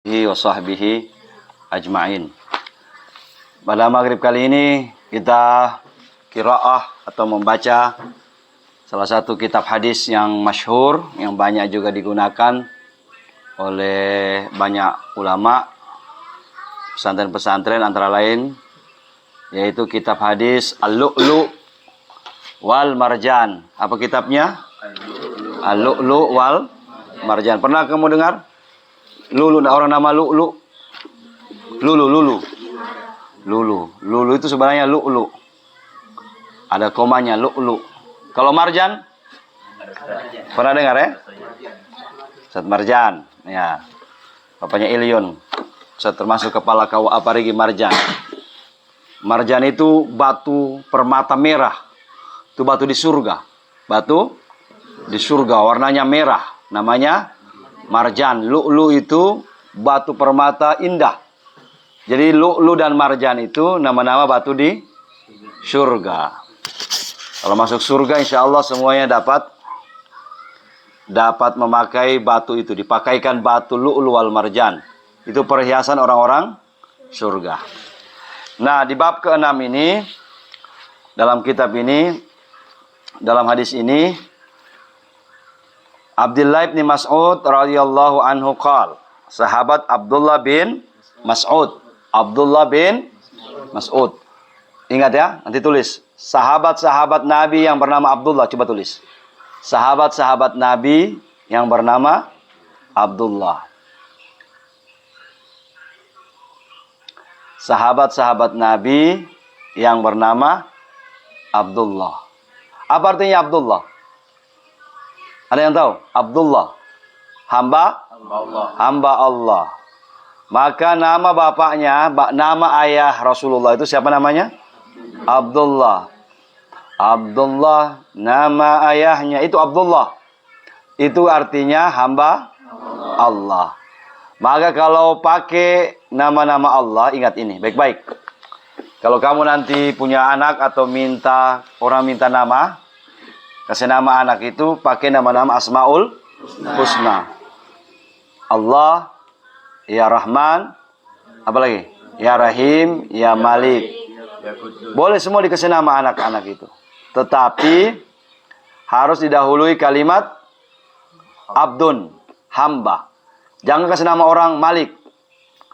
wa sahbihi ajma'in. Pada maghrib kali ini kita qiraah atau membaca salah satu kitab hadis yang masyhur, yang banyak juga digunakan oleh banyak ulama pesantren-pesantren, antara lain yaitu kitab hadis Al-Lu'lu' wal Marjan. Apa kitabnya? Al-Lu'lu' wal Marjan. Pernah kamu dengar? Lulu, orang nama Lu'lu'. Lulu itu sebenarnya Lu'lu'. Ada komanya Lu'lu'. Kalau Marjan? Pernah dengar ya? Ustaz Marjan. Ya. Bapaknya Ilyun. Ustaz termasuk kepala KUA Parigi Marjan. Marjan itu batu permata merah. Itu batu di surga. Batu di surga warnanya merah. Namanya Marjan. Lu'lu itu batu permata indah. Jadi lu'lu dan marjan itu nama-nama batu di surga. Kalau masuk surga insya Allah semuanya dapat memakai batu itu. Dipakaikan batu lu'lu wal marjan. Itu perhiasan orang-orang surga. Nah, di bab ke-6 ini, dalam kitab ini, dalam hadis ini, Abdullah bin Mas'ud radhiyallahu anhu qala, sahabat Abdullah bin Mas'ud. Abdullah bin Mas'ud. Ingat ya, nanti tulis. Sahabat-sahabat Nabi yang bernama Abdullah, coba tulis. Sahabat-sahabat Nabi yang bernama Abdullah. Sahabat-sahabat Nabi yang bernama Abdullah. Apa artinya Abdullah? Ada yang tahu? Abdullah. Hamba Allah. Maka nama bapaknya, nama ayah Rasulullah itu siapa namanya? Abdullah. Abdullah, nama ayahnya itu Abdullah. Itu artinya hamba Allah. Maka kalau pakai nama-nama Allah, ingat ini, baik-baik. Kalau kamu nanti punya anak atau orang minta nama, kasih nama anak itu pakai nama-nama Asmaul Husna. Allah, Ya Rahman, apa lagi? Ya Rahim, Ya Malik. Boleh semua dikasih nama anak-anak itu. Tetapi harus didahului kalimat Abdun, hamba. Jangan kasih nama orang Malik.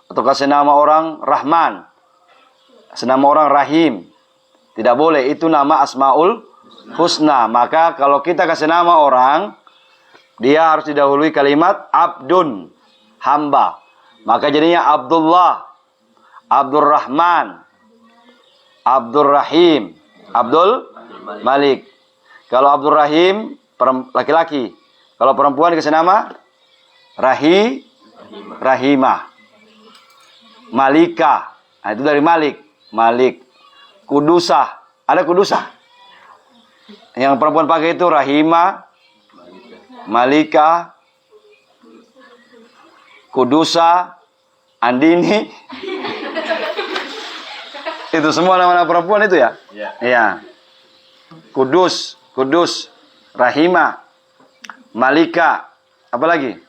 Atau kasih nama orang Rahman. Kasih nama orang Rahim. Tidak boleh, itu nama Asmaul Husna. Maka kalau kita kasih nama orang, dia harus didahului kalimat Abdun, hamba. Maka jadinya Abdullah, Abdurrahman, Abdurrahim, Abdul Malik. Kalau Abdurrahim laki-laki. Kalau perempuan dikasih nama Rahimah, Malika. Nah, itu dari Malik. Kudusah. Ada Kudusah. Yang perempuan pakai itu Rahimah, Malika, Kudusah, Andini. Itu semua nama-nama perempuan itu ya? Iya. Kudus, Rahimah, Malika, apa lagi?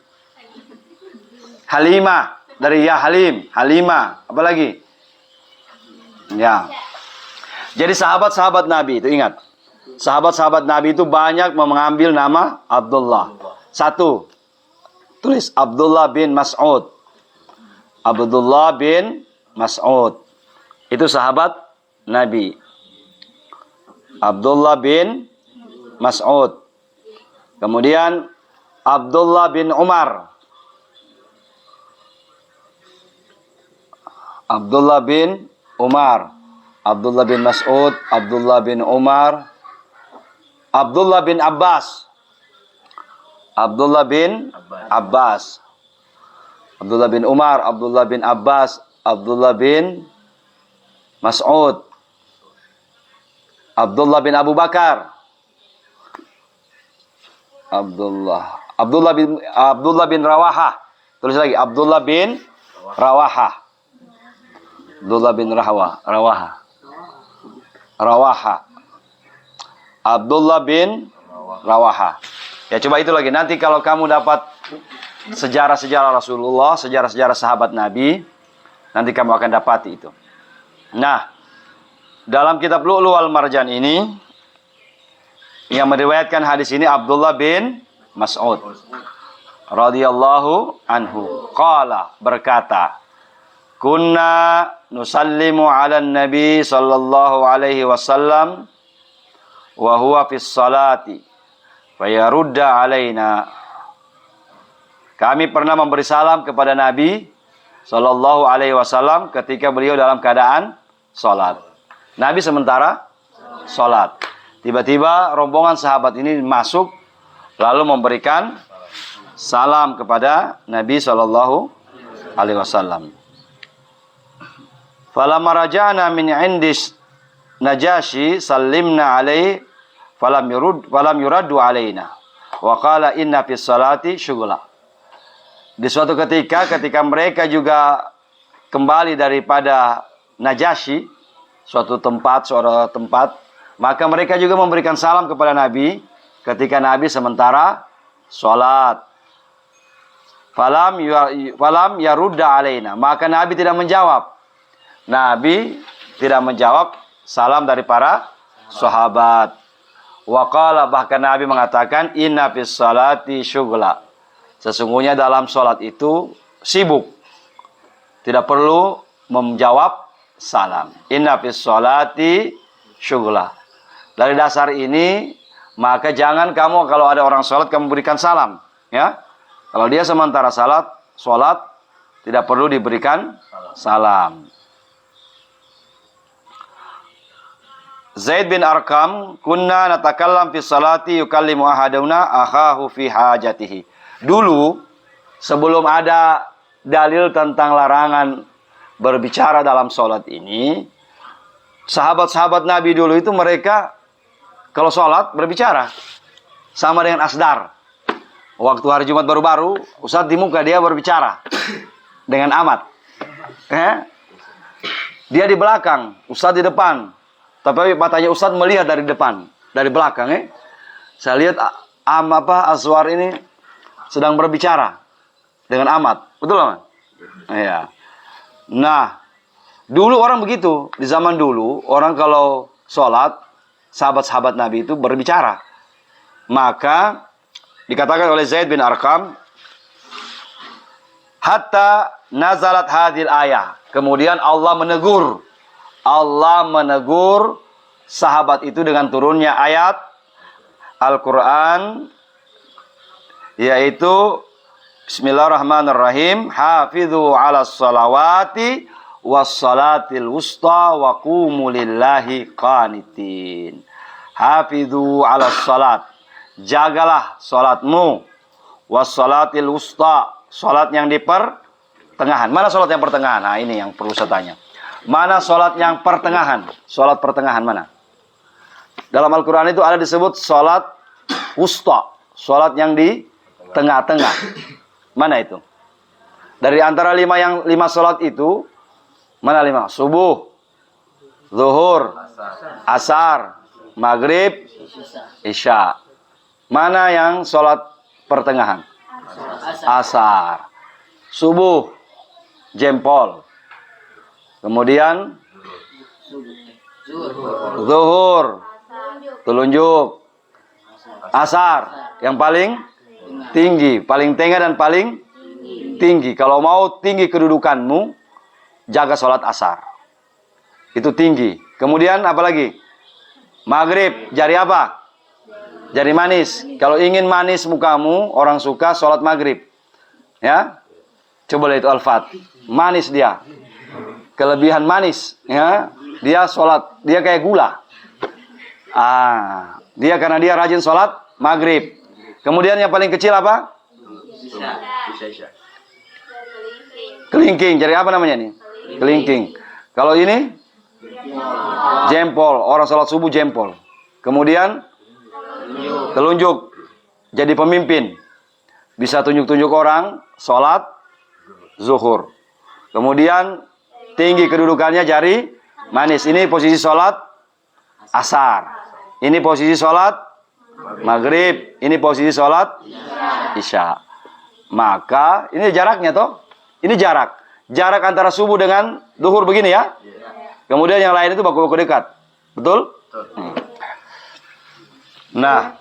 Halimah, dari Ya Halim, Halimah, apa lagi? Ya. Jadi sahabat-sahabat Nabi itu ingat. Sahabat-sahabat Nabi itu banyak mengambil nama Abdullah. Satu, tulis Abdullah bin Mas'ud. Abdullah bin Mas'ud. Itu sahabat Nabi. Abdullah bin Mas'ud. Kemudian Abdullah bin Umar. Abdullah bin Umar. Abdullah bin Mas'ud, Abdullah bin Umar, Abdullah bin Abbas. Abdullah bin Abbas. Abdullah bin Umar, Abdullah bin Abbas, Abdullah bin Mas'ud, Abdullah bin Abu Bakar. Abdullah bin Rawahah. Tulis lagi Abdullah bin Rawahah. Abdullah bin Rawahah. Abdullah bin Rawahah. Ya coba itu lagi. Nanti kalau kamu dapat sejarah-sejarah Rasulullah, sejarah-sejarah sahabat Nabi. Nanti kamu akan dapati itu. Nah, dalam kitab Lu'lu' wal Marjan ini, yang meriwayatkan hadis ini Abdullah bin Mas'ud radhiyallahu anhu. Qala, berkata, kunna nusallimu ala nabi sallallahu alaihi wasallam wa huwa fis salati fayarudda alaina. Kami pernah memberi salam kepada Nabi sallallahu alaihi wasallam ketika beliau dalam keadaan salat. Nabi sementara salat. Tiba-tiba rombongan sahabat ini masuk lalu memberikan salam kepada Nabi sallallahu alaihi wasallam. Falamma raja'na min indis Najashi sallimna alaihi falam yuraddu alaina wa qala inna fis salati syughla. Di suatu ketika mereka juga kembali daripada Najasyi, suatu tempat, maka mereka juga memberikan salam kepada Nabi ketika Nabi sementara sholat. Falam yarudda alaina, maka Nabi tidak menjawab. Nabi tidak menjawab salam dari para sahabat. Wa qala, bahkan Nabi mengatakan inna fis salati syughla. Sesungguhnya dalam sholat itu sibuk. Tidak perlu menjawab salam. Inna fis salati syughla. Dari dasar ini, maka jangan kamu kalau ada orang sholat kamu berikan salam, ya. Kalau dia sementara sholat tidak perlu diberikan salam. Zaid bin Arqam, kunna natakallam fi salati yukallimu ahaduna akhahu fi hajatihi. Dulu, sebelum ada dalil tentang larangan berbicara dalam sholat ini, sahabat-sahabat Nabi dulu itu mereka kalau sholat berbicara. Sama dengan asdar. Waktu hari Jumat baru-baru, Ustadz di muka dia berbicara dengan amat. Dia di belakang, Ustadz di depan. Tapi matanya Ustadz melihat dari depan, dari belakang. Saya lihat Azwar ini sedang berbicara dengan amat. Betul kan? Iya. Nah, dulu orang begitu. Di zaman dulu, orang kalau sholat, sahabat-sahabat Nabi itu berbicara. Maka, dikatakan oleh Zaid bin Arqam, hatta nazalat hadil ayah. Kemudian Allah menegur sahabat itu dengan turunnya ayat Al-Quran, yaitu Bismillahirrahmanirrahim, hafidhu ala salawati wassalatil wusta wa qumu lillahi qanitin. Hafidhu ala salat, jagalah salatmu, wassalatil wusta, salat yang di pertengahan. Mana salat yang pertengahan? Nah, ini yang perlu saya tanya. Mana sholat yang pertengahan? Sholat pertengahan mana? Dalam Al-Quran itu ada disebut sholat wusta. Sholat yang di tengah-tengah. Mana itu? Dari antara lima sholat itu, mana lima? Subuh, zuhur, asar, maghrib, isya. Mana yang sholat pertengahan? Asar. Subuh, jempol. Kemudian zuhur, telunjuk, asar, yang paling tinggi, paling tengah dan paling tinggi. Kalau mau tinggi kedudukanmu, jaga sholat asar. Itu tinggi. Kemudian apa lagi? Maghrib, jari apa? Jari manis. Kalau ingin manis mukamu, orang suka sholat maghrib. Ya, coba lihat Al-Fat. Manis dia. Kelebihan manis, ya, dia sholat, dia kayak gula. Dia karena dia rajin sholat maghrib. Kemudian yang paling kecil apa? Kelingking. Jadi apa namanya nih? Kelingking. Kalau ini jempol. Orang sholat subuh jempol. Kemudian telunjuk. Jadi pemimpin. Bisa tunjuk-tunjuk orang sholat zuhur. Kemudian tinggi kedudukannya jari manis. Ini posisi sholat asar. Ini posisi sholat maghrib. Ini posisi sholat isya. Maka ini jaraknya toh. Ini jarak. Jarak antara subuh dengan duhur begini ya. Kemudian yang lain itu baku-baku dekat. Betul? Nah,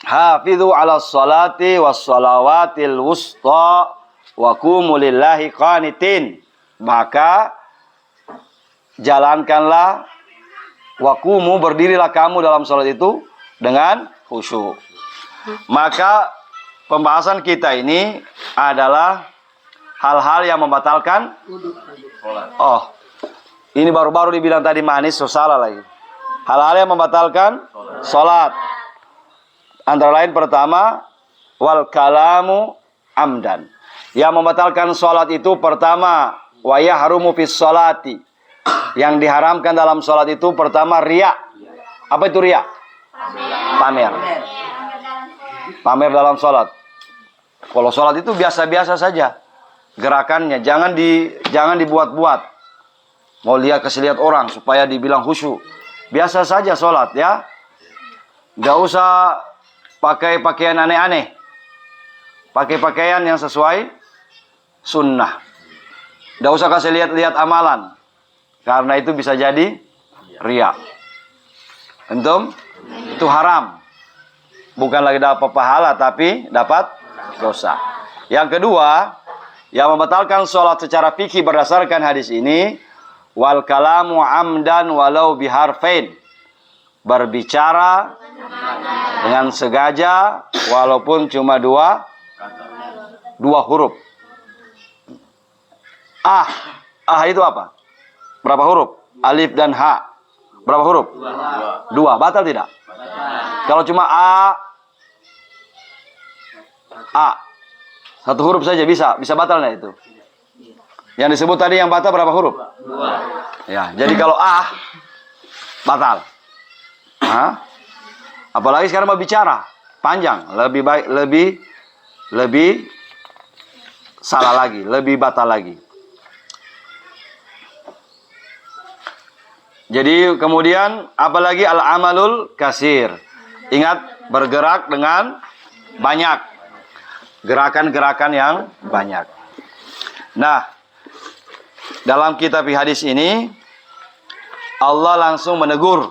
hafizu 'alas salati was salawatil wusta wa qumu lillahi qanitin. Maka jalankanlah wakumu, berdirilah kamu dalam salat itu dengan khusyuk. Maka pembahasan kita ini adalah hal-hal yang membatalkan oh, ini baru-baru dibilang tadi manis, so salah lagi. Hal-hal yang membatalkan salat. Antara lain pertama, wal kalamu amdan. Yang membatalkan salat itu pertama, wa yahrumu fis salati. Yang diharamkan dalam salat itu pertama riya. Apa itu riya? Pamer. Pamer dalam salat. Kalau salat itu biasa-biasa saja gerakannya, jangan dibuat-buat. Mau lihat orang supaya dibilang khusyuk. Biasa saja salat ya. Enggak usah pakai pakaian aneh-aneh. Pakai pakaian yang sesuai sunnah. Enggak usah kasih lihat-lihat amalan. Karena itu bisa jadi riya. Antum? Itu haram. Bukan lagi dapat pahala tapi dapat dosa. Yang kedua, yang membatalkan sholat secara fikih berdasarkan hadis ini, wal kalamu amdan walau biharfain. Berbicara dengan sengaja walaupun cuma dua huruf. Ah itu apa? Berapa huruf? Alif dan ha. Berapa huruf? Dua. Batal tidak? Kalau cuma a satu huruf saja bisa batal nggak itu? Yang disebut tadi yang batal berapa huruf? Ya, jadi kalau batal. Apalagi sekarang mau bicara panjang, lebih baik, lebih salah lagi, lebih batal lagi. Jadi kemudian apalagi al-amalul kasir. Ingat, bergerak dengan banyak. Gerakan-gerakan yang banyak. Nah, dalam kitab hadis ini Allah langsung menegur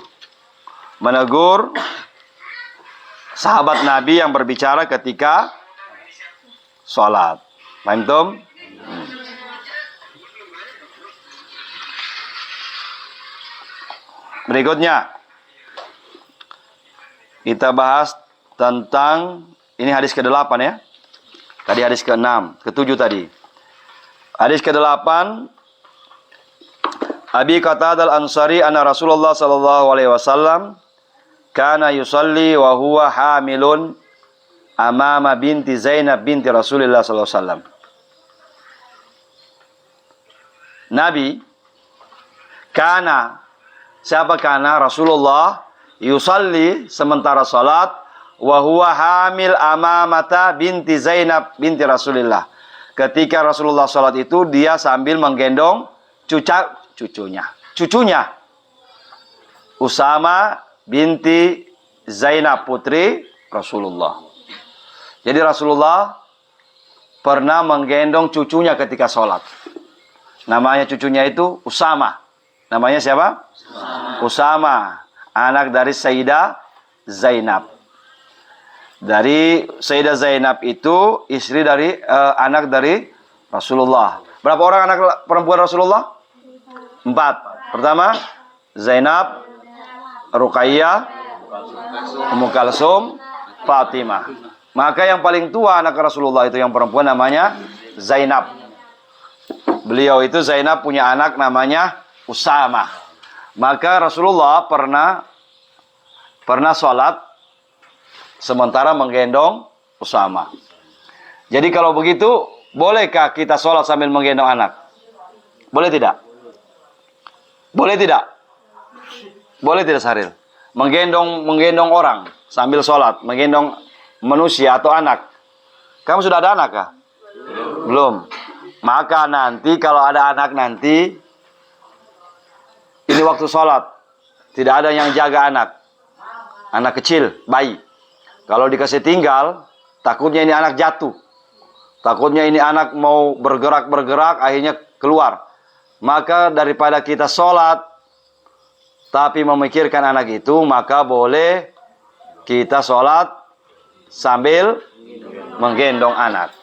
sahabat Nabi yang berbicara ketika sholat. Paham tum? Berikutnya kita bahas tentang ini hadis ke-8 ya. Tadi hadis ke-6, ke-7 tadi. Hadis ke-8, Abi Qatadah al-Ansari anna Rasulullah sallallahu alaihi wasallam kana yusalli wa huwa hamilun amama binti Zainab binti Rasulullah sallallahu alaihi wasallam. Nabi siapa kana Rasulullah yusalli sementara salat wa huwa hamil amamata binti Zainab binti Rasulillah. Ketika Rasulullah salat itu dia sambil menggendong cucunya Usama binti Zainab putri Rasulullah. Jadi Rasulullah pernah menggendong cucunya ketika sholat. Namanya cucunya itu Usama. Namanya siapa? Usama. Anak dari Sayyidah Zainab. Dari Sayyidah Zainab itu istri dari anak dari Rasulullah. Berapa orang anak perempuan Rasulullah? 4. Pertama Zainab, Ruqayyah, Ummu Kalsum, Fatimah. Maka yang paling tua anak Rasulullah itu yang perempuan namanya Zainab. Beliau itu Zainab punya anak namanya Usama. Maka Rasulullah pernah sholat sementara menggendong Usama. Jadi kalau begitu, bolehkah kita sholat sambil menggendong anak? Boleh tidak? Boleh tidak? Boleh tidak, Saril? Menggendong orang sambil sholat, menggendong manusia atau anak. Kamu sudah ada anak kah? Belum. Maka nanti kalau ada anak nanti, ini waktu sholat, tidak ada yang jaga anak kecil, bayi. Kalau dikasih tinggal, takutnya ini anak jatuh. Takutnya ini anak mau bergerak-bergerak, akhirnya keluar. Maka daripada kita sholat, tapi memikirkan anak itu, maka boleh kita sholat sambil menggendong anak.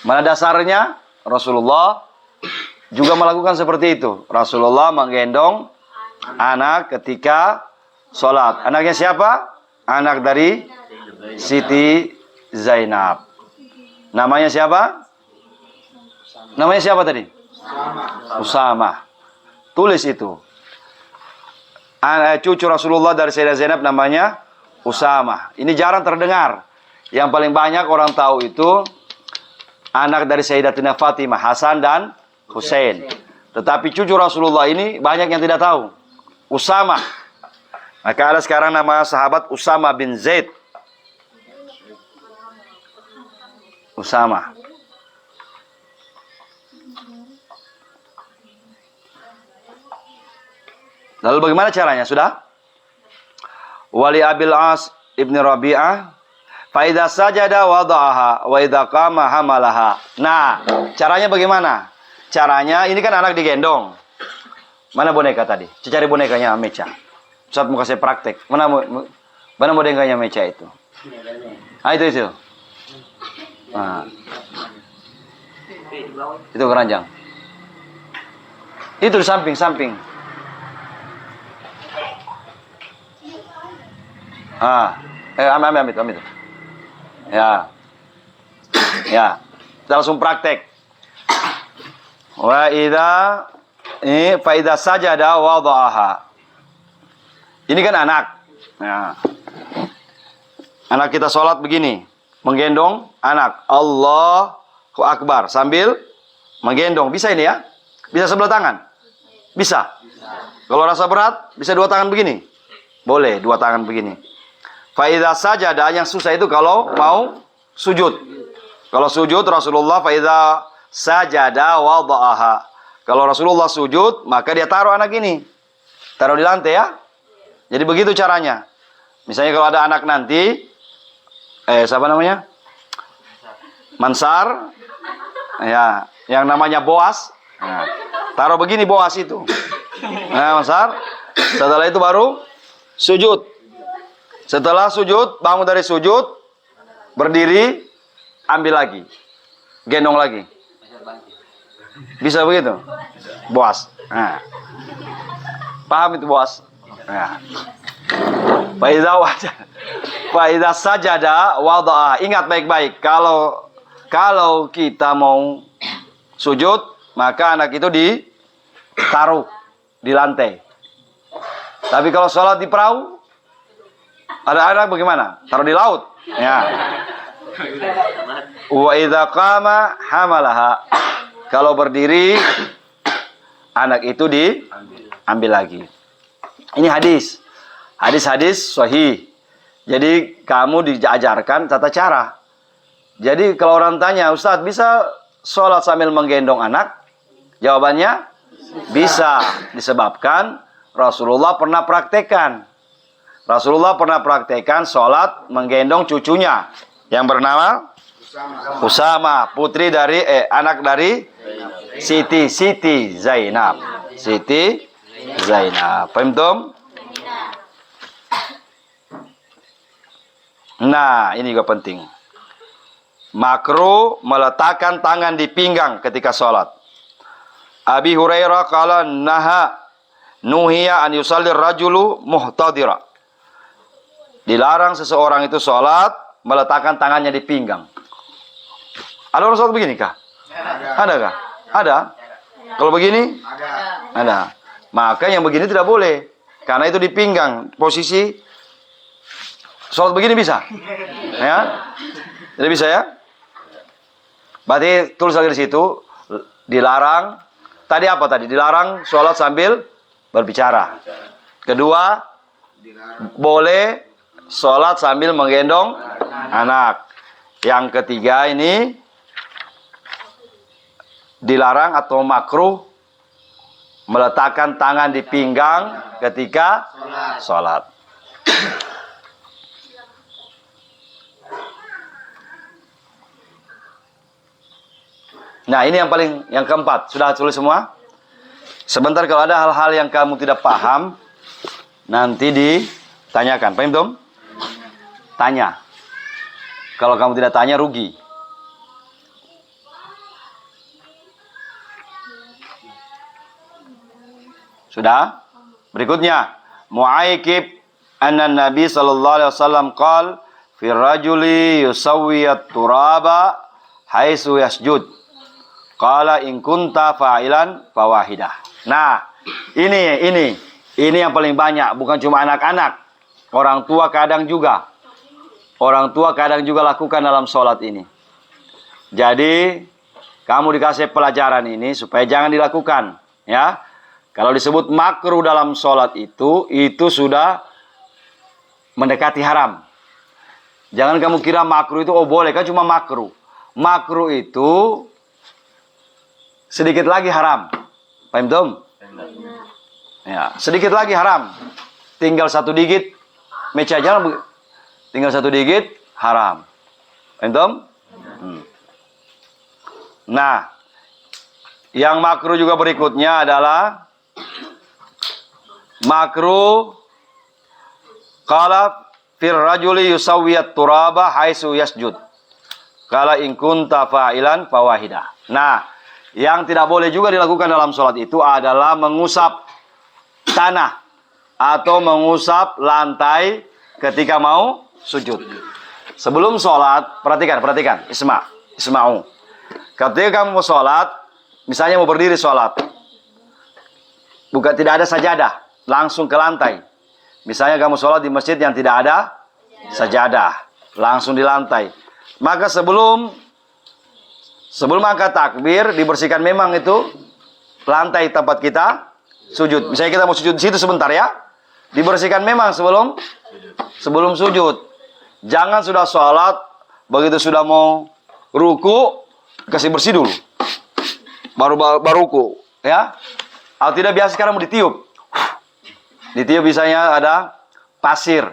Mana dasarnya? Rasulullah juga melakukan seperti itu. Rasulullah menggendong anak ketika sholat. Anaknya siapa? Anak dari Siti Zainab. Namanya siapa? Namanya siapa tadi? Usama. Tulis itu. Cucu Rasulullah dari Sayyidah Zainab namanya Usama. Ini jarang terdengar. Yang paling banyak orang tahu itu anak dari Sayyidatina Fatimah, Hasan dan Husain. Tetapi cucu Rasulullah ini banyak yang tidak tahu. Usama. Maka ada sekarang nama sahabat Usama bin Zaid. Usama. Lalu bagaimana caranya? Sudah? Wali Abil As ibn Rabi'ah, fa idza sajada wada'aha wa idza qama hamalaha. Nah, caranya bagaimana? Caranya ini kan anak digendong. Mana boneka tadi? Cari bonekanya Mecha. Ustaz mau kasih praktek. Mana bonekanya Mecha itu? Ah, itu. Nah. Itu keranjang. Itu di samping. Ambil itu. Ya. Kita langsung praktek. Wa idza fa idza sajada wada'aha. Ini kan anak. Ya. Anak kita sholat begini, menggendong anak. Allahu Akbar sambil menggendong. Bisa ini ya? Bisa sebelah tangan? Bisa. Kalau rasa berat, bisa dua tangan begini. Boleh dua tangan begini. Fa idza sajada, yang susah itu kalau mau sujud. Kalau sujud Rasulullah fa idza sajada wada'aha. Kalau Rasulullah sujud, maka dia taruh anak ini. Taruh di lantai ya. Jadi begitu caranya. Misalnya kalau ada anak nanti siapa namanya? Mansar. Ya, yang namanya Boas. Nah, taruh begini Boas itu. Nah, Mansar. Setelah itu baru sujud. Setelah sujud, bangun dari sujud, berdiri, ambil lagi. Gendong lagi. Bisa begitu? Boas. Nah. Paham itu Boas? Nah. Fa idza sajada wada'a. Ingat baik-baik, kalau kita mau sujud, maka anak itu ditaruh di lantai. Tapi kalau sholat di perahu, ada anak bagaimana? Taruh di laut. Ya. Wa idza qama hamalaha. Kalau berdiri, anak itu diambil lagi. Ini hadis. Hadis-hadis sahih. Jadi kamu diajarkan tata cara. Jadi kalau orang tanya, Ustaz bisa sholat sambil menggendong anak? Jawabannya bisa. Disebabkan Rasulullah pernah praktekkan. Rasulullah pernah praktekkan sholat menggendong cucunya yang bernama Usama, putri dari anak dari Siti Zainab. Siti Zainab. Paham tum? Nah, ini juga penting. Makruh meletakkan tangan di pinggang ketika sholat. Abi Hurairah qala nuhiya an yusallir rajulu muhtadira. Dilarang seseorang itu sholat meletakkan tangannya di pinggang. Ada orang sholat begini kah? Ada kah? Ada. Kalau begini? Ada. Maka yang begini tidak boleh. Karena itu di pinggang. Posisi sholat begini bisa? Ya? Tidak bisa ya? Berarti tulis lagi di situ. Dilarang. Tadi apa tadi? Dilarang sholat sambil berbicara. Kedua, boleh sholat sambil menggendong anak. Yang ketiga ini dilarang atau makruh meletakkan tangan di pinggang ketika sholat. Nah, ini yang keempat. Sudah tulis semua? Sebentar, kalau ada hal-hal yang kamu tidak paham, nanti ditanyakan. Paham, Tom? Tanya. Kalau kamu tidak tanya, rugi. Sudah? Berikutnya, Mu'aikib anna Nabi sallallahu alaihi wasallam qala fi rajuli yusawwiyat turaba haitsu yasjud. Qala in kunta fa'ilan fawahidah. Nah, ini yang paling banyak, bukan cuma anak-anak. Orang tua kadang juga lakukan dalam sholat ini. Jadi, kamu dikasih pelajaran ini supaya jangan dilakukan, ya. Kalau disebut makruh dalam sholat itu sudah mendekati haram. Jangan kamu kira makruh itu, oh boleh, kan cuma makruh. Makruh itu sedikit lagi haram. Paham, Tom? Ya, sedikit lagi haram. Tinggal 1 digit, meja jalan, tinggal 1 digit, haram. Paham, Tom? Nah, yang makruh juga berikutnya adalah makruh qala fir rajuli yusawwiyat turaba haitsu yasjud. Qala in kunta fa'ilan fawahidah. Nah, yang tidak boleh juga dilakukan dalam sholat itu adalah mengusap tanah atau mengusap lantai ketika mau sujud. Sebelum sholat, perhatikan, isma'u. Ketika kamu mau sholat, misalnya mau berdiri sholat, bukan tidak ada sajadah, langsung ke lantai. Misalnya kamu sholat di masjid yang tidak ada sajadah, langsung di lantai. Maka sebelum angkat takbir, dibersihkan memang itu lantai tempat kita sujud. Misalnya kita mau sujud di situ sebentar, ya. Dibersihkan memang sebelum sujud. Jangan sudah sholat, begitu sudah mau ruku, kasih bersih dulu. Baru ruku, ya. Atau tidak, biasa sekarang mau ditiup. Ditiup misalnya ada pasir,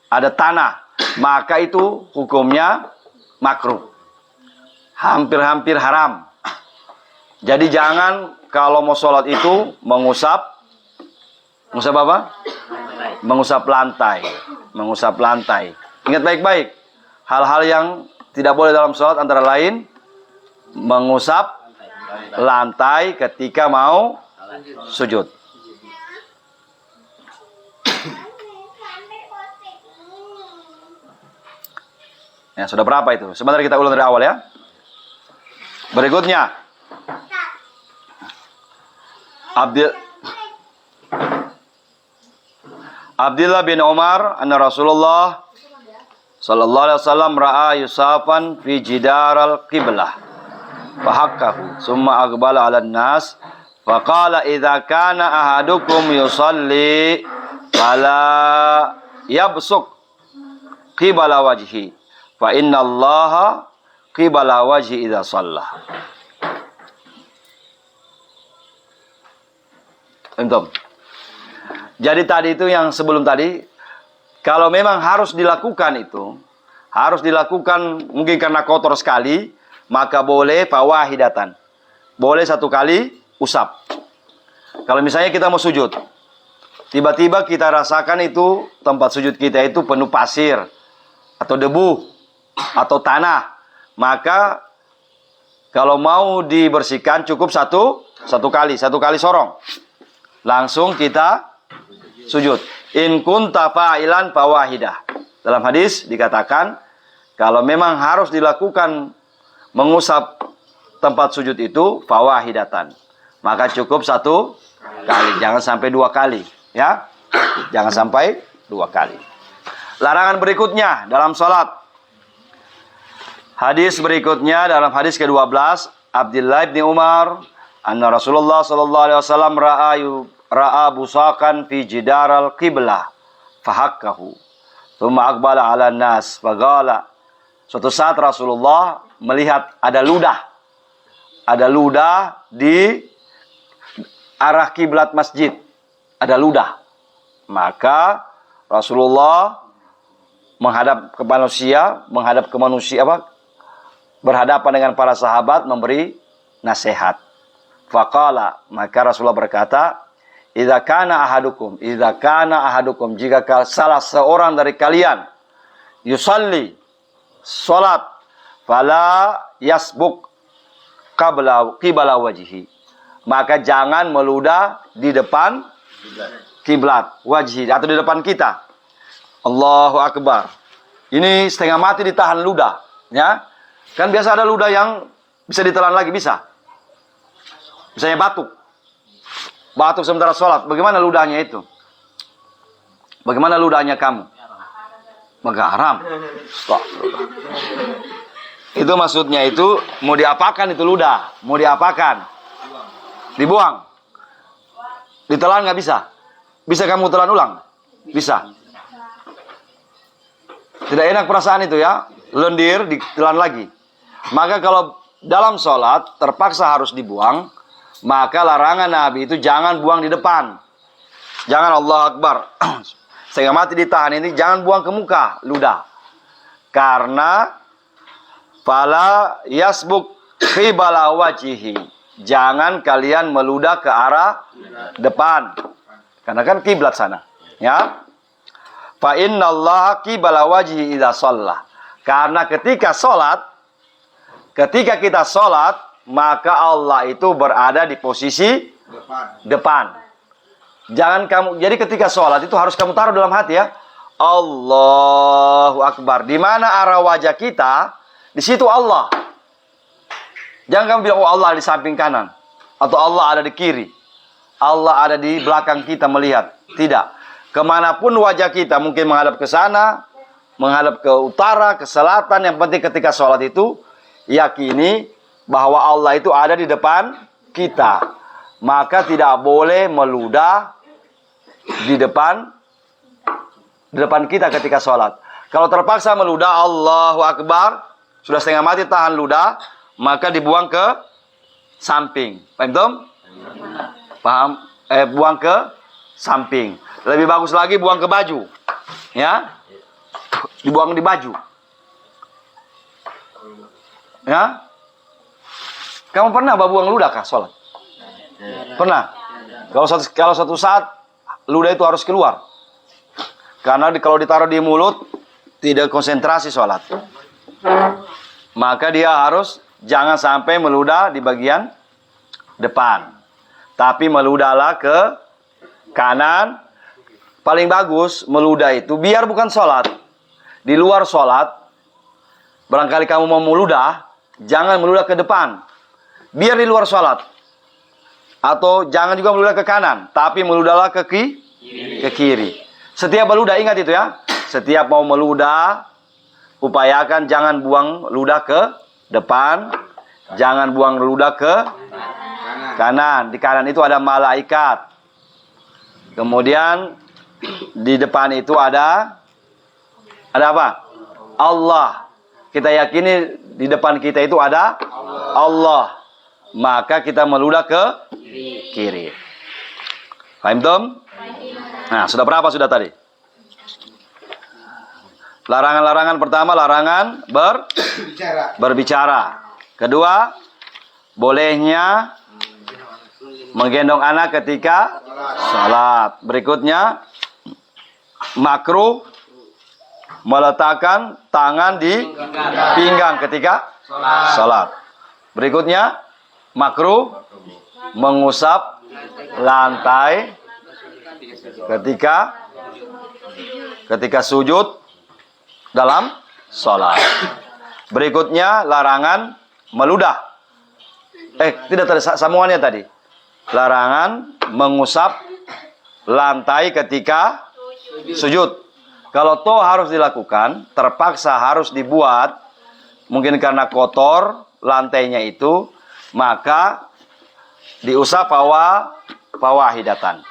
ada tanah. Maka itu hukumnya makruh. Hampir-hampir haram. Jadi jangan kalau mau sholat itu mengusap apa? Mengusap lantai. Ingat baik-baik. Hal-hal yang tidak boleh dalam sholat antara lain mengusap lantai ketika mau sujud. Ya, sudah berapa itu? Sebentar kita ulang dari awal, ya. Berikutnya, Abdullah bin Umar anna Rasulullah sallallahu alaihi wasallam ra'a yusafan fi jidaral qiblah fahakkahu summa aqbala 'alan nas faqala idza kana ahadukum yusalli fala yabsuq qibala wajhi fa innallaha qibala wajhi idza shalla. Entum. Jadi tadi itu yang sebelum tadi, kalau memang harus dilakukan mungkin karena kotor sekali, maka boleh fawahidatan. Boleh 1 kali usap. Kalau misalnya kita mau sujud, tiba-tiba kita rasakan itu tempat sujud kita itu penuh pasir atau debu atau tanah, maka kalau mau dibersihkan cukup satu kali sorong. Langsung kita sujud. In kunta fa'ilan fawahidah. Dalam hadis dikatakan, kalau memang harus dilakukan mengusap tempat sujud itu fawahidatan, maka cukup 1 kali, jangan sampai 2 kali, ya. Jangan sampai 2 kali. Larangan berikutnya dalam salat. Hadis berikutnya dalam hadis ke-12, Abdullah bin Umar anna Rasulullah sallallahu alaihi wasallam ra'a busakan fi jidaral qiblah fahakkahu thumma aqbala 'ala nas faqala. Suatu saat Rasulullah melihat ada ludah di arah kiblat masjid, ada ludah. Maka Rasulullah menghadap ke manusia, berhadapan dengan para sahabat, memberi nasihat. Faqala, maka Rasulullah berkata, idza kana ahadukum, jika salah seorang dari kalian yusalli, salat, fala yasbuk qibla wajhi, maka jangan meludah di depan kiblat, wajhi, atau di depan kita. Allahu Akbar. Ini setengah mati ditahan ludah, ya. Kan biasa ada ludah yang bisa ditelan lagi, bisa. Misalnya batuk sementara sholat. Bagaimana ludahnya itu? Bagaimana ludahnya kamu? Menggaram. Stop. Itu maksudnya itu mau diapakan itu ludah? Mau diapakan? Dibuang. Ditelan nggak bisa? Bisa kamu telan ulang? Bisa. Tidak enak perasaan itu ya. Lendir ditelan lagi. Maka kalau dalam sholat terpaksa harus dibuang, maka larangan Nabi itu jangan buang di depan. Jangan, Allah Akbar. Sehingga mati ditahan ini jangan buang ke muka ludah. Karena fala yasbuk qibala wajhihi. Jangan kalian meludah ke arah depan. Karena kan kiblat sana, ya. Fa innallaha qibala wajhi idza shalla. Karena ketika kita sholat, maka Allah itu berada di posisi depan. Jangan kamu, jadi ketika sholat itu harus kamu taruh dalam hati ya. Allahu Akbar. Di mana arah wajah kita, di situ Allah. Jangan kamu bilang, oh Allah di samping kanan. Atau Allah ada di kiri. Allah ada di belakang kita melihat. Tidak. Kemanapun wajah kita, mungkin menghadap ke sana, menghadap ke utara, ke selatan. Yang penting ketika sholat itu, yakini bahwa Allah itu ada di depan kita. Maka tidak boleh meludah di depan kita ketika sholat. Kalau terpaksa meludah, Allahu Akbar, sudah setengah mati tahan ludah, maka dibuang ke samping. Paham Tom? Paham? Buang ke samping. Lebih bagus lagi buang ke baju. Ya? Dibuang di baju. Ya? Kamu pernah buang ludah kah sholat? Pernah? Kalau satu saat ludah itu harus keluar. Karena kalau ditaruh di mulut tidak konsentrasi sholat. Maka dia harus jangan sampai meludah di bagian depan. Tapi meludahlah ke kanan. Paling bagus meludah itu biar bukan sholat. Di luar sholat, barangkali kamu mau meludah, jangan meludah ke depan. Biar di luar sholat. Atau jangan juga meludah ke kanan, tapi meludahlah ke kiri. Setiap meludah, ingat itu ya. Setiap mau meludah, upayakan jangan buang ludah ke depan, jangan buang ludah ke kanan. Di kanan itu ada malaikat. Kemudian di depan itu ada apa? Allah. Kita yakini di depan kita itu ada Allah. Maka kita meludah ke kiri. Paham Tom? Nah, sudah berapa sudah tadi? Larangan-larangan pertama, larangan berbicara. Kedua, bolehnya menggendong anak ketika salat. Berikutnya, makruh meletakkan tangan di pinggang ketika salat. Berikutnya, makruh mengusap lantai ketika sujud dalam salat. Berikutnya, larangan meludah. Tidak tadi sambungannya tadi. Larangan mengusap lantai ketika sujud. Kalau toh harus dilakukan, terpaksa harus dibuat, mungkin karena kotor lantainya itu, maka diusap fawahidatan.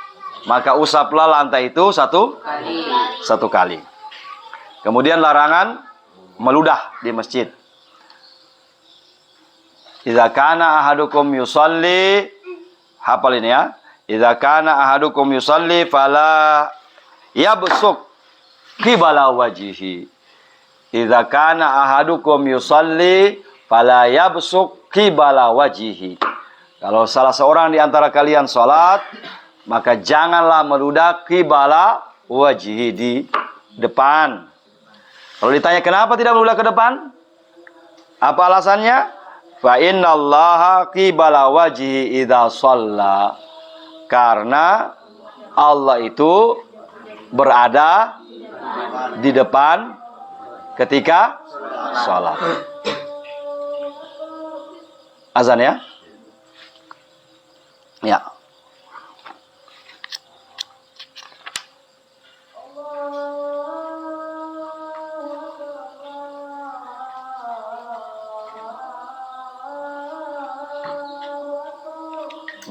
Maka usaplah lantai itu satu kali. Kemudian larangan meludah di masjid. Idza kana ahadukum yusalli, hafal ini ya. Idza kana ahadukum yusalli fala yabsuq qibala wajhihi. Idza kana ahadukum yusalli fala yabsuq qibala wajihi. Kalau salah seorang di antara kalian sholat, maka janganlah meludah qibala wajihi, di depan. Kalau ditanya kenapa tidak meludah ke depan? Apa alasannya? Fa innallaha qibala wajihi idza shalla. Karena Allah itu berada di depan ketika sholat. Azan ya? Ya.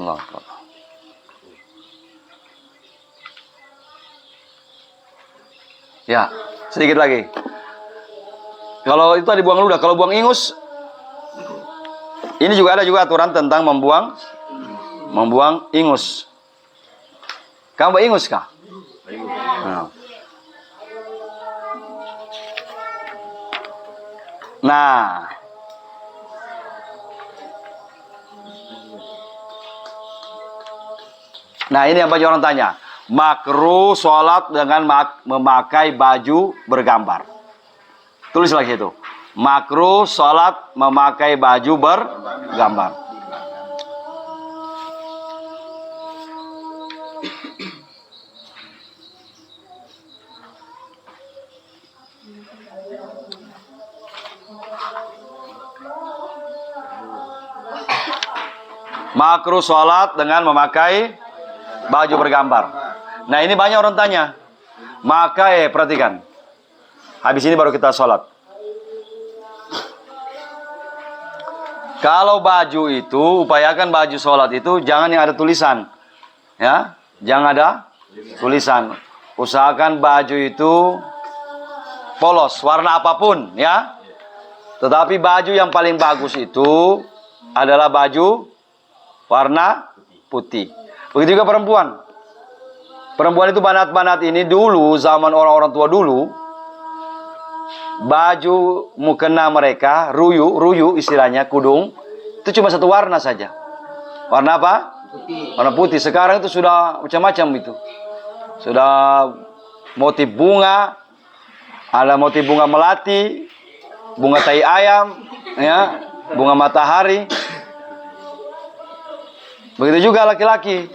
Allah Akbar. Ya, sedikit lagi. Kalau itu tadi buang ludah, kalau buang ingus, ini juga ada juga aturan tentang membuang ingus. Kamu buang ingus kah? Nah. Nah, ini yang banyak orang tanya. Makruh sholat dengan memakai baju bergambar. Tulis lagi itu. Makruh sholat memakai baju bergambar. Makruh sholat dengan memakai baju bergambar. Nah, ini banyak orang tanya. Maka perhatikan. Habis ini baru kita sholat. Kalau baju itu, upayakan baju sholat itu jangan yang ada tulisan. Ya, jangan ada tulisan. Usahakan baju itu polos, warna apapun, ya. Tetapi baju yang paling bagus itu adalah baju warna putih. Begitu juga perempuan. Perempuan itu banat-banat ini dulu, zaman orang-orang tua dulu, baju mukena mereka, ruyu istilahnya, kudung, itu cuma satu warna saja. Warna apa? Putih. Warna putih. Sekarang itu sudah macam-macam itu. Sudah motif bunga, ada motif bunga melati, bunga tai ayam, ya, bunga matahari. Begitu juga laki-laki.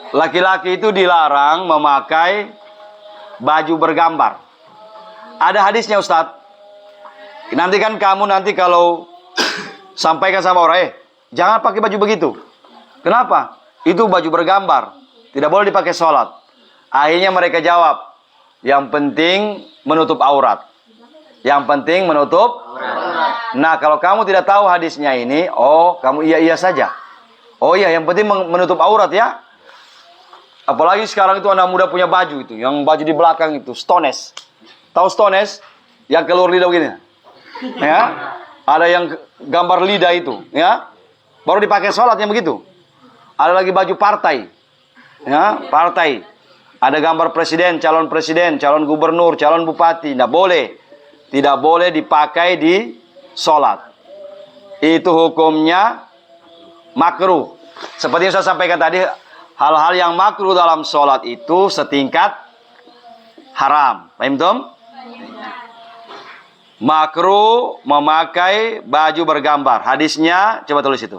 Laki-laki itu dilarang memakai baju bergambar. Ada hadisnya, Ustadz. Nanti kan kamu kalau sampaikan sama orang, jangan pakai baju begitu. Kenapa? Itu baju bergambar. Tidak boleh dipakai sholat. Akhirnya mereka jawab, yang penting menutup aurat. Yang penting menutup aurat. Nah, kalau kamu tidak tahu hadisnya ini, kamu iya saja. Oh iya, yang penting menutup aurat ya. Apalagi sekarang itu anak muda punya baju itu, yang baju di belakang itu, stones. Tahu stones? Yang keluar lidah begini. Ya. Ada yang gambar lidah itu, ya. Baru dipakai sholat yang begitu. Ada lagi baju partai. Ya, partai. Ada gambar presiden, calon gubernur, calon bupati. Tidak boleh. Tidak boleh dipakai di sholat. Itu hukumnya makruh. Seperti yang saya sampaikan tadi, hal-hal yang makruh dalam sholat itu setingkat haram. Paham, Tom? Makruh memakai baju bergambar. Hadisnya, coba tulis itu.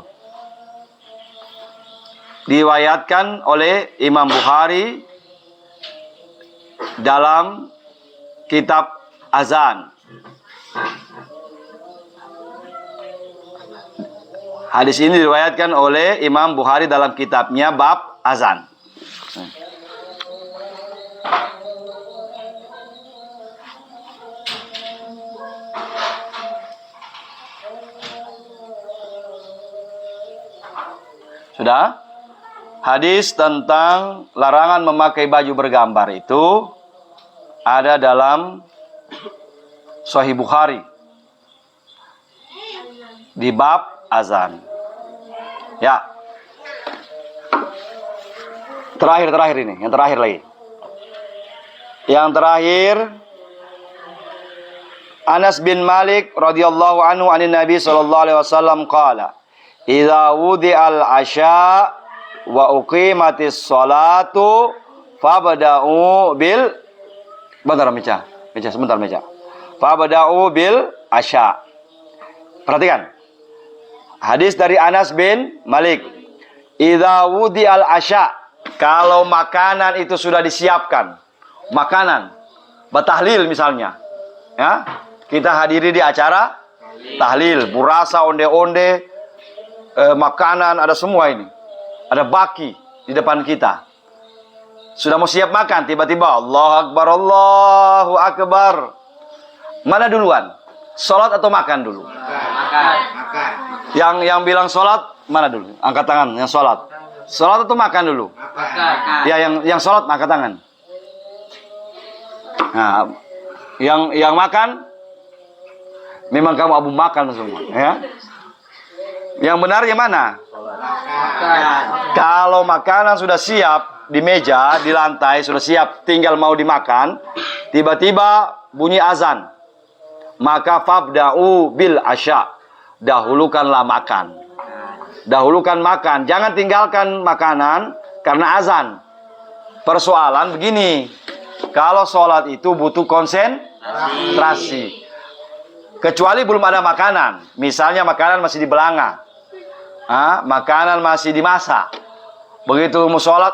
Diriwayatkan oleh Imam Bukhari dalam kitab azan. Hadis ini diriwayatkan oleh Imam Bukhari dalam kitabnya bab azan. Sudah? Hadis tentang larangan memakai baju bergambar itu ada dalam Sahih Bukhari di bab azan. Ya. Terakhir ini, yang terakhir lagi. Yang terakhir Anas bin Malik radhiyallahu anhu anin Nabi sallallahu alaihi wasallam qala, "Idza wudi'al 'asya wa uqimatis sholatu fabda'u bil..." Bentar Meja. Sebentar Meja. Fabda'u bil 'asya. Perhatikan. Hadis dari Anas bin Malik. Idza wudi'al 'asya, kalau makanan itu sudah disiapkan. Makanan batahlil misalnya. Ya. Kita hadiri di acara tahlil, burasa, onde-onde, makanan, ada semua ini. Ada baki di depan kita. Sudah mau siap makan, tiba-tiba Allahu Akbar, Allahu Akbar. Mana duluan? Salat atau makan dulu? Makan. Yang bilang salat, mana dulu? Angkat tangan, yang salat. Salat atau makan dulu? Makan. Ya, yang salat angkat tangan. Nah, yang makan, memang kamu abu makan semua, ya. Yang benar yang mana? Makan. Kalau makanan sudah siap di meja, di lantai sudah siap, tinggal mau dimakan, tiba-tiba bunyi azan. Maka fabda'u bil 'asya. Dahulukanlah makan. Dahulukan makan, jangan tinggalkan makanan karena azan. Persoalan begini, kalau sholat itu butuh konsentrasi. Kecuali belum ada makanan. Misalnya makanan masih di belanga. Makanan masih dimasak. Begitu mau sholat,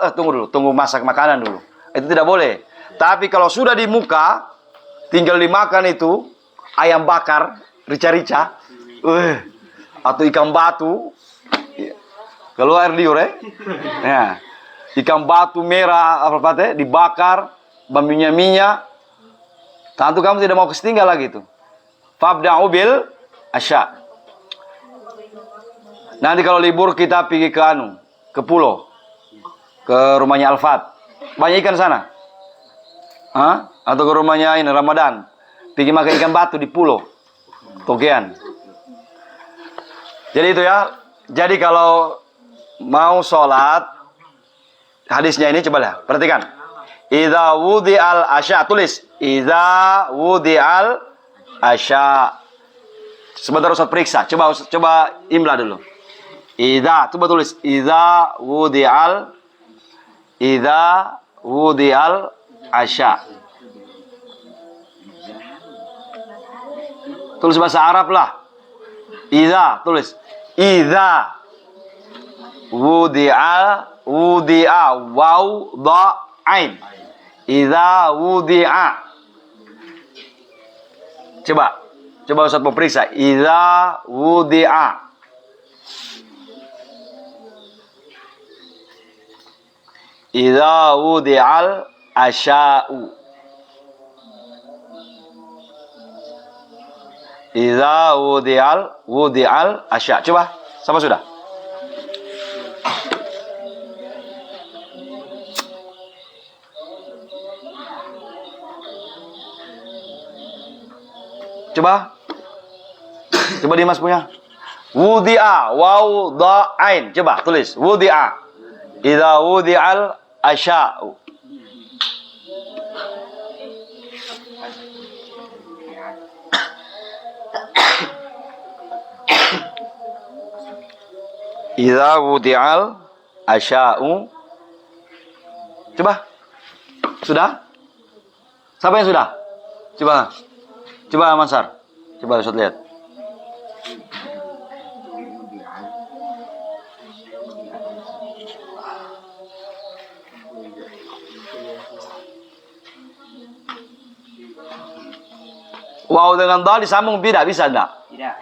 tunggu masak makanan dulu. Itu tidak boleh. Tapi kalau sudah di muka, tinggal dimakan itu, ayam bakar, rica-rica, atau ikan batu, keluar liur ya. Ikan batu merah, dibakar, minyak. Tentu kamu tidak mau kesetinggal lagi itu. Fabda'u bil 'asya. Nanti kalau libur kita pergi ke pulau, ke rumahnya Alfat. Banyak ikan sana. Atau ke rumahnya ini Ramadan. Pergi makan ikan batu di pulau Togean. Jadi itu ya. Jadi kalau mau sholat, hadisnya ini coba lihat, perhatikan. Idza wudi'al 'asya, tulis idza wudi'al 'asya. Sebentar Ustaz periksa. Coba imla dulu. Idza, coba tulis idza wudi'al 'asya. Tulis bahasa Arab lah. Idza, tulis idza wudi'a waw dha ain. Idza wudi'a. Coba Ustaz mau periksa. Idza wudi'a. Idza wudi'al 'asya'u. Idza wudi'al 'asya'. Coba, sama sudah? Coba Dimas punya. Wudi'a waw dha ain. Coba tulis wudi'a. Idza wudi'al 'asya'u. Idza wudi'al 'asya'u. Coba. Sudah? Siapa yang sudah? Coba Mansar. Coba Ustaz lihat. Waw dengan dal disambung tidak bisa enggak? Tidak.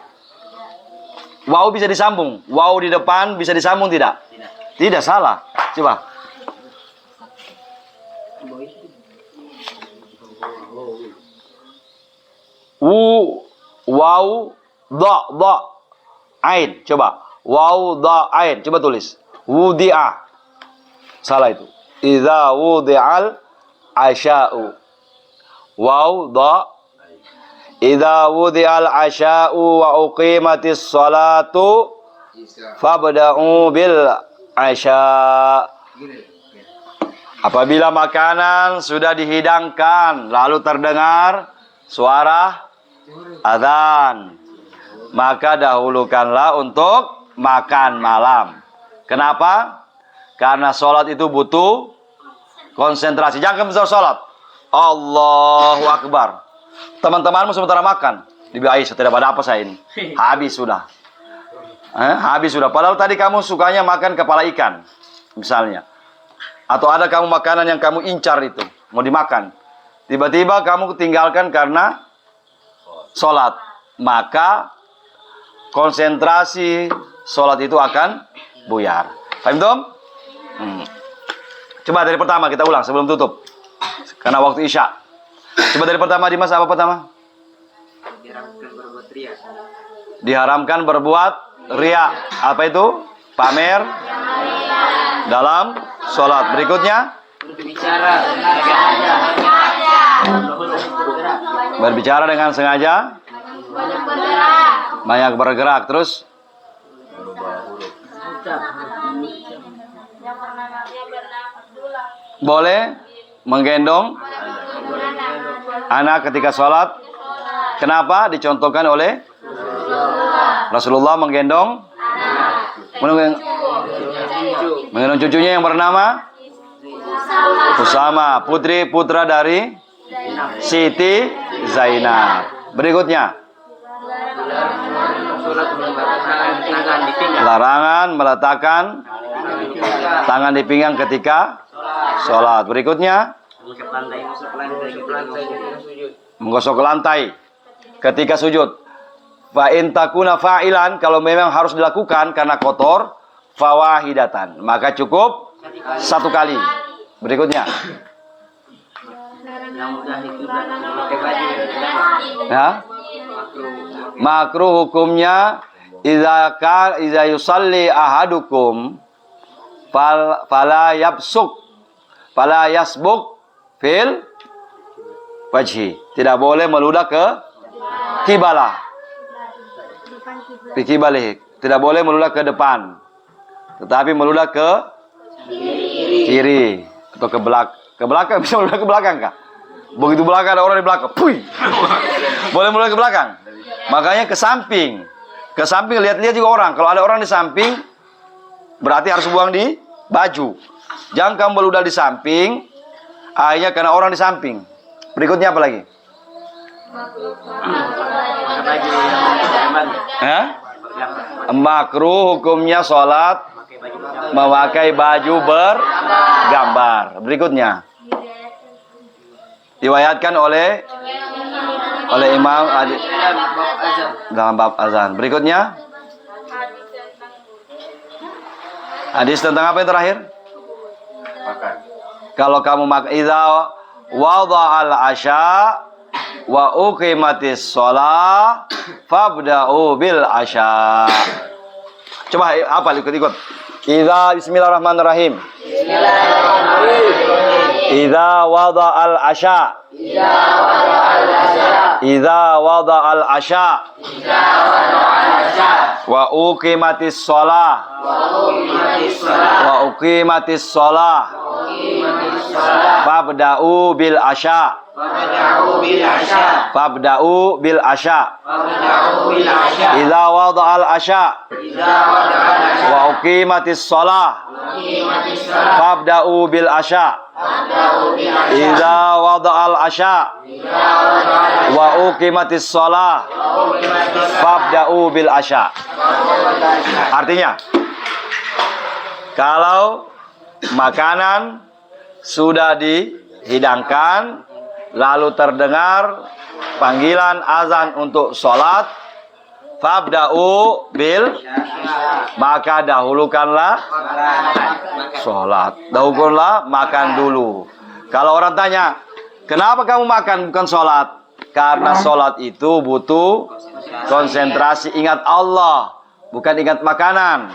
Waw bisa disambung. Waw di depan bisa disambung tidak? Tidak, salah. Coba. Waw dha ain. Coba. Waw dha ain. Coba tulis. Wudi'a. Salah itu. Idza wudi'al 'asya'u. Waw dha. Idza wudi'al 'asya'u wa uqimatis sholatu fabda'u bil 'asya'. Apabila makanan sudah dihidangkan lalu terdengar suara adzan. Maka dahulukanlah untuk makan malam. Kenapa? Karena sholat itu butuh konsentrasi. Jangan kemudian sholat. Allahu Akbar. Teman-temanmu sementara makan. Dibiayai, tidak pada apa saya ini. Habis sudah. Habis sudah. Padahal tadi kamu sukanya makan kepala ikan. Misalnya. Atau ada kamu makanan yang kamu incar itu. Mau dimakan. Tiba-tiba kamu tinggalkan karena sholat. Maka konsentrasi sholat itu akan buyar. Paham Tom? Coba dari pertama kita ulang sebelum tutup. Karena waktu Isya. Coba dari pertama Dimas, apa pertama? Diharamkan berbuat riya. Diharamkan berbuat riya. Apa itu? Pamer dalam sholat. Berikutnya? Berbicara dengan sengaja. Banyak bergerak. Terus? Boleh menggendong anak ketika sholat. Kenapa? Dicontohkan oleh Rasulullah menggendong cucunya yang bernama Usama, putri putra dari Siti Zainab. Berikutnya, larangan meletakkan tangan di pinggang ketika sholat. Berikutnya, menggosok lantai ketika sujud. Fa in takuna fa'ilan, kalau memang harus dilakukan karena kotor, fawahidatan, maka cukup satu kali. Berikutnya, ya, makruh hukumnya iza yusalli ahadukum fala yasbuk fil wajhi. Tidak boleh meludah ke kibalah. Balik. Tidak boleh meludah ke depan. Tetapi meludah ke kiri atau ke belakang. Ke belakang bisa meludah ke belakang kah? Begitu belakang ada orang di belakang, puy. Boleh meludah ke belakang. Makanya ke samping. Ke samping lihat-lihat juga orang. Kalau ada orang di samping, berarti harus buang di baju. Jangan kamu meludah di samping, akhirnya karena orang di samping. Berikutnya apa lagi? Makruh hukumnya sholat memakai baju bergambar. Berikutnya, diwayatkan oleh Imam dalam bab azan. Berikutnya, hadis tentang apa yang terakhir? Makan. Kalau kamu makan, idza wada'al asya wa uqimatis shalah fabda'u bil asya. Coba apa ikut-ikut. Idza bismillahirrahmanirrahim. Idza wada'al asya. Idza wada'al asya. Wa uqimatis shalah. Wa uqimatis shalah. Fabda'u bil asya. Fabda'u bil asya. Idza wada'al asya. Wa uqimatis shalah. Fabda'u bil asya. Idza wada'al asya. Wa uqimatis shalah. Fabda'u bil asya. Artinya, kalau makanan sudah dihidangkan, lalu terdengar panggilan azan untuk sholat, fabda'u bil, maka dahulukanlah sholat. Dahulukanlah makan dulu. Kalau orang tanya, kenapa kamu makan bukan sholat? Karena sholat itu butuh konsentrasi, ingat Allah, bukan ingat makanan.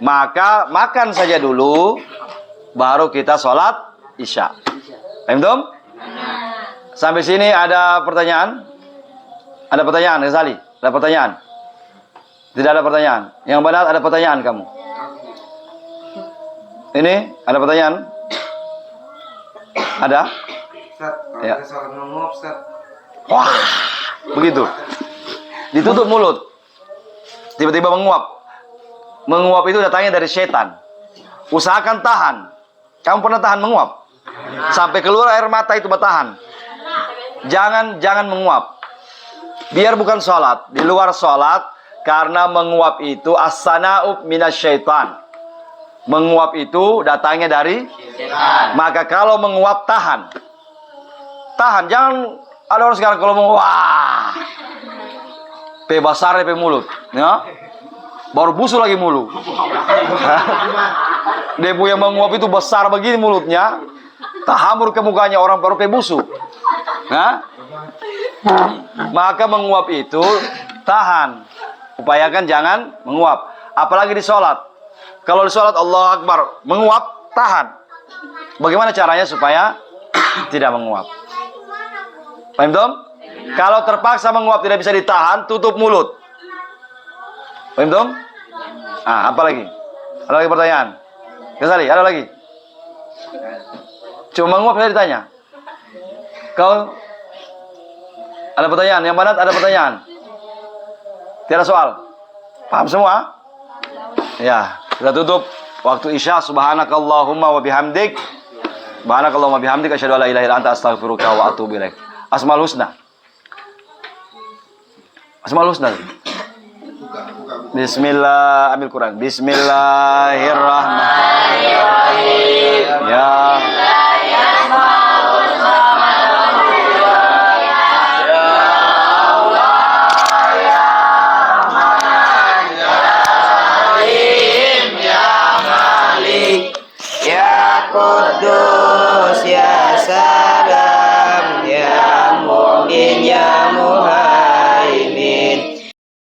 Maka makan saja dulu, baru kita sholat isya. Paham? Sampai sini ada pertanyaan? Ada pertanyaan, Rizali? Ada pertanyaan? Tidak ada pertanyaan. Yang benar ada pertanyaan kamu. Ini ada pertanyaan? Ada? Ustaz, kalau Ya. kita sholat menguap, Ustaz. Wah, Begitu. Ditutup mulut. Tiba-tiba menguap. Menguap itu datangnya dari setan. Usahakan tahan. Kamu pernah tahan menguap? Sampai keluar air mata itu bertahan. Jangan menguap. Biar bukan sholat. Di luar sholat. Karena menguap itu as-sana'ub minasyaitan. Menguap itu datangnya dari setan. Maka kalau menguap tahan. Tahan. Jangan ada orang sekarang kalau menguap. Wah. Besar pe mulut. Ya. Baru busuk lagi mulut. Debu yang menguap itu besar begini mulutnya. Tahamur ke mukanya orang baru kayak busuk. Nah, maka menguap itu tahan. Upayakan jangan menguap. Apalagi di sholat. Kalau di sholat Allah Akbar menguap, tahan. Bagaimana caranya supaya tidak menguap? Paham Tom? Kalau terpaksa menguap tidak bisa ditahan, tutup mulut. Paham Tom? Apa lagi? Ada lagi pertanyaan? Ghazali, ada lagi? Cuma menguap saya ditanya. Kau ada pertanyaan? Yang mana ada pertanyaan? Tiada soal. Paham semua? Ya, kita tutup waktu Isya. Subhanakallahumma wa bihamdik. Subhanakallahumma wa bihamdik asyhadu an la ilaha illa anta astaghfiruka wa atubu ilaik. Asmaul Husna. Asmaul Husna. Bismillah, ambil Quran. Bismillahirrahmanirrahim. Ya